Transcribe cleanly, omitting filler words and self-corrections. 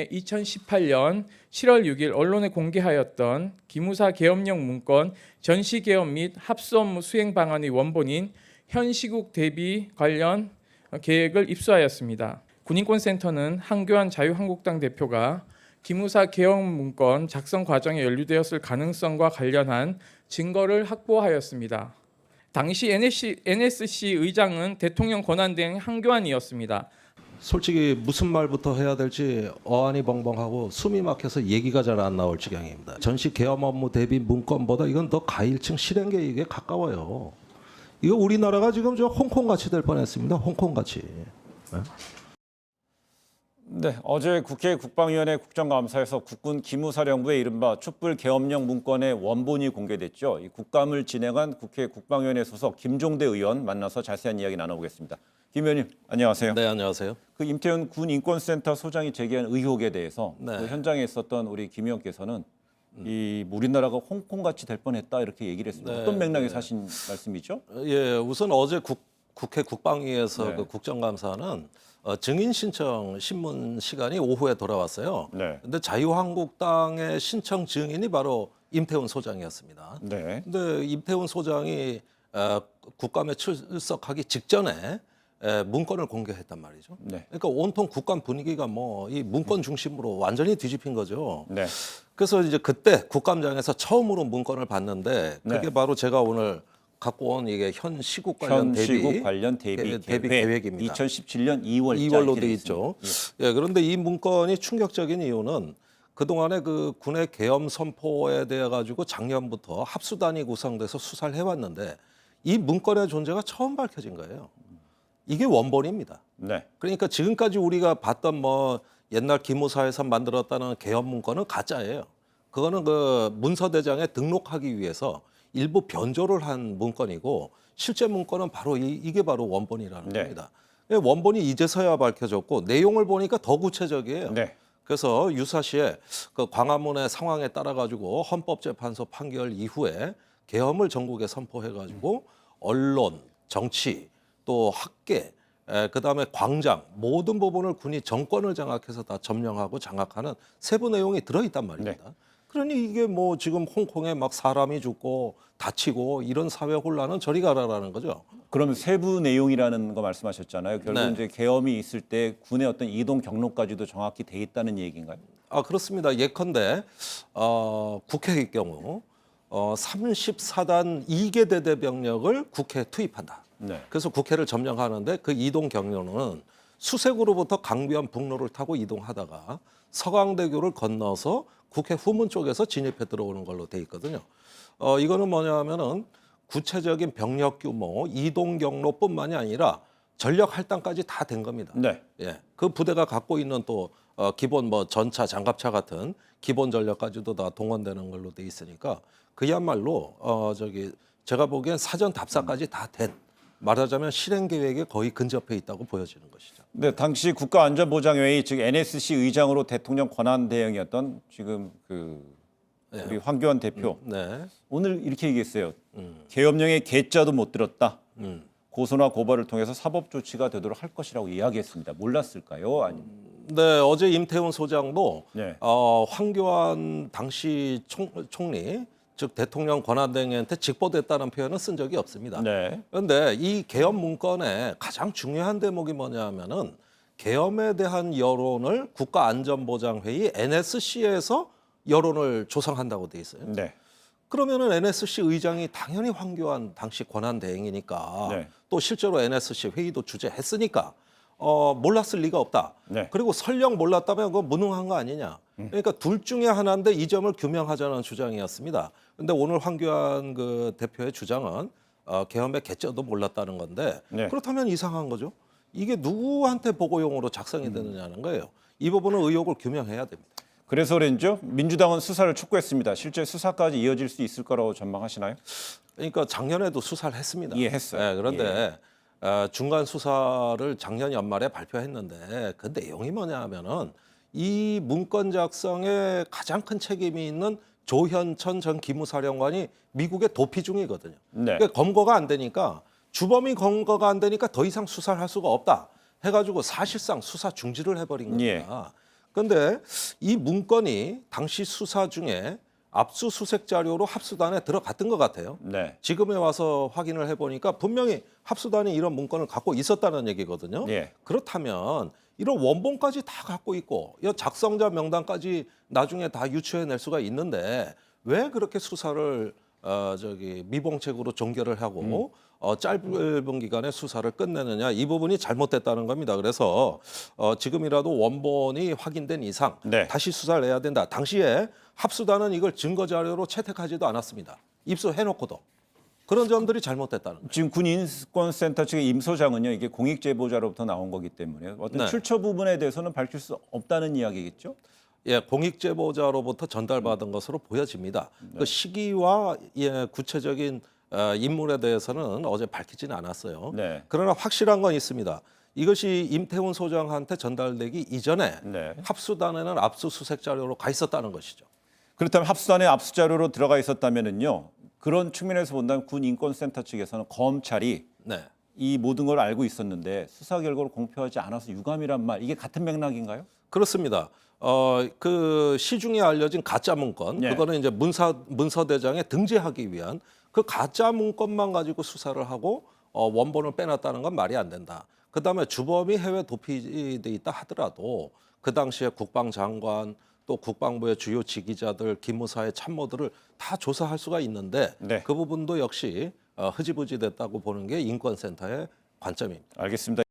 2018년 7월 6일 언론에 공개하였던 기무사 계엄령 문건 전시 계엄 및 합수 업무 수행 방안의 원본인 현 시국 대비 관련 계획을 입수하였습니다. 군인권센터는 한교안 자유한국당 대표가 기무사 계엄 문건 작성 과정에 연루되었을 가능성과 관련한 증거를 확보하였습니다. 당시 NSC 의장은 대통령 권한대행 한교안이었습니다. 솔직히 무슨 말부터 해야 될지 어안이 벙벙하고 숨이 막혀서 얘기가 잘 안 나올 지경입니다. 전시 계엄 업무 대비 문건보다 이건 더 가일층 실행 계획에 가까워요. 이거 우리나라가 지금 저 홍콩 같이 될 뻔했습니다. 홍콩 같이. 네, 어제 국회 국방위원회 국정감사에서 국군 기무사령부의 이른바 촛불 계엄령 문건의 원본이 공개됐죠. 이 국감을 진행한 국회 국방위원회 소속 김종대 의원 만나서 자세한 이야기 나눠보겠습니다. 김 의원님, 안녕하세요. 네, 안녕하세요. 그 임태훈 군 인권센터 소장이 제기한 의혹에 대해서 네. 그 현장에 있었던 우리 김 의원께서는 이 우리나라가 홍콩 같이 될 뻔했다 이렇게 얘기를 했습니다. 네, 어떤 맥락에서 하신 말씀이죠? 예, 우선 어제 국회 국방위에서 네. 그 국정감사는 증인 신청 신문 시간이 오후에 돌아왔어요. 네. 근데 자유한국당의 신청 증인이 바로 임태훈 소장이었습니다. 네. 근데 임태훈 소장이 국감에 출석하기 직전에 문건을 공개했단 말이죠. 네. 그러니까 온통 국감 분위기가 뭐 이 문건 중심으로 완전히 뒤집힌 거죠. 네. 그래서 이제 그때 국감장에서 처음으로 문건을 봤는데 그게 네. 바로 제가 오늘 갖고 온 이게 현 시국 관련 현시국 관련 대비 계획입니다. 2017년 2월짜리 2월로 돼 있죠. 예, 그런데 이 문건이 충격적인 이유는 그동안에 그 군의 계엄 선포에 대해 가지고 작년부터 합수단이 구성돼서 수사를 해왔는데 이 문건의 존재가 처음 밝혀진 거예요. 이게 원본입니다. 네. 그러니까 지금까지 우리가 봤던 뭐 옛날 기무사에서 만들었다는 계엄 문건은 가짜예요. 그거는 그 문서대장에 등록하기 위해서 일부 변조를 한 문건이고 실제 문건은 바로 이게 바로 원본이라는 네. 겁니다. 원본이 이제서야 밝혀졌고 내용을 보니까 더 구체적이에요. 네. 그래서 유사시에 그 광화문의 상황에 따라 가지고 헌법재판소 판결 이후에 계엄을 전국에 선포해 가지고 언론, 정치, 또 학계, 그다음에 광장 모든 부분을 군이 정권을 장악해서 다 점령하고 장악하는 세부 내용이 들어있단 말입니다. 네. 그러니 이게 뭐 지금 홍콩에 막 사람이 죽고 다치고 이런 사회 혼란은 저리 가라라는 거죠. 그러면 세부 내용이라는 거 말씀하셨잖아요. 결국 네. 이제 계엄이 있을 때 군의 어떤 이동 경로까지도 정확히 돼 있다는 얘기인가요? 아 그렇습니다. 예컨대 국회의 경우 34단 2개 대대 병력을 국회에 투입한다. 네. 그래서 국회를 점령하는데 그 이동 경로는 수색으로부터 강변 북로를 타고 이동하다가 서강대교를 건너서 국회 후문 쪽에서 진입해 들어오는 걸로 돼 있거든요. 이거는 뭐냐면은 구체적인 병력 규모, 이동 경로뿐만이 아니라 전력 할당까지 다 된 겁니다. 네. 예, 그 부대가 갖고 있는 또 기본 뭐 전차, 장갑차 같은 기본 전력까지도 다 동원되는 걸로 돼 있으니까 그야말로 제가 보기엔 사전 답사까지 다 된. 말하자면 실행 계획에 거의 근접해 있다고 보여지는 것이죠. 네, 당시 국가안전보장회의 즉 NSC 의장으로 대통령 권한 대행이었던 지금 우리 황교안 대표 네. 오늘 이렇게 얘기했어요. 계엄령의 개자도 못 들었다. 고소나 고발을 통해서 사법 조치가 되도록 할 것이라고 이야기했습니다. 몰랐을까요? 아니면 네, 어제 임태훈 소장도 네. 황교안 당시 총리 즉 대통령 권한대행한테 직보됐다는 표현은 쓴 적이 없습니다. 네. 그런데 이 계엄 문건의 가장 중요한 대목이 뭐냐면은 계엄에 대한 여론을 국가안전보장회의 NSC에서 여론을 조성한다고 돼 있어요. 네. 그러면은 NSC 의장이 당연히 황교안 당시 권한대행이니까 네. 또 실제로 NSC 회의도 주재했으니까 몰랐을 리가 없다. 네. 그리고 설령 몰랐다면 그거 무능한 거 아니냐. 그러니까 둘 중에 하나인데 이 점을 규명하자는 주장이었습니다. 그런데 오늘 황교안 그 대표의 주장은 계엄의 개쩌도 몰랐다는 건데 네. 그렇다면 이상한 거죠. 이게 누구한테 보고용으로 작성이 되느냐는 거예요. 이 부분은 의혹을 규명해야 됩니다. 그래서 그런지요. 민주당은 수사를 촉구했습니다. 실제 수사까지 이어질 수 있을 거라고 전망하시나요? 그러니까 작년에도 수사를 했습니다. 이해했어요. 네, 그런데 중간 수사를 작년 연말에 발표했는데 그 내용이 뭐냐 하면은 이 문건 작성에 가장 큰 책임이 있는 조현천 전 기무사령관이 미국에 도피 중이거든요. 네. 그러니까 검거가 안 되니까 주범이 검거가 안 되니까 더 이상 수사를 할 수가 없다 해가지고 사실상 수사 중지를 해버린 겁니다. 예. 그런데 이 문건이 당시 수사 중에 압수수색 자료로 합수단에 들어갔던 것 같아요. 네. 지금에 와서 확인을 해보니까 분명히 합수단이 이런 문건을 갖고 있었다는 얘기거든요. 예. 그렇다면 이런 원본까지 다 갖고 있고 이 작성자 명단까지 나중에 다 유추해낼 수가 있는데 왜 그렇게 수사를 미봉책으로 종결을 하고 짧은 기간에 수사를 끝내느냐, 이 부분이 잘못됐다는 겁니다. 그래서 지금이라도 원본이 확인된 이상 네. 다시 수사를 해야 된다. 당시에 합수단은 이걸 증거 자료로 채택하지도 않았습니다. 입수해놓고도. 그런 점들이 잘못됐다는 거예요. 지금 군인권센터 측의 임 소장은요, 이게 공익 제보자로부터 나온 거기 때문에 어떤 네. 출처 부분에 대해서는 밝힐 수 없다는 이야기겠죠? 예, 공익 제보자로부터 전달받은 것으로 보여집니다. 그 시기와 구체적인 인물에 대해서는 어제 밝히지는 않았어요. 네. 그러나 확실한 건 있습니다. 이것이 임태훈 소장한테 전달되기 이전에 네. 합수단에는 압수수색 자료로 가 있었다는 것이죠. 그렇다면 합수단에 압수자료로 들어가 있었다면은요, 그런 측면에서 본다면 군인권센터 측에서는 검찰이 네. 이 모든 걸 알고 있었는데 수사 결과를 공표하지 않아서 유감이란 말, 이게 같은 맥락인가요? 그렇습니다. 그 시중에 알려진 가짜 문건, 예. 그거는 이제 문서대장에 등재하기 위한 그 가짜 문건만 가지고 수사를 하고 원본을 빼놨다는 건 말이 안 된다. 그다음에 주범이 해외 도피돼 있다 하더라도 그 당시에 국방장관 또 국방부의 주요 지휘자들, 기무사의 참모들을 다 조사할 수가 있는데 네. 그 부분도 역시 흐지부지 됐다고 보는 게 인권센터의 관점입니다. 알겠습니다.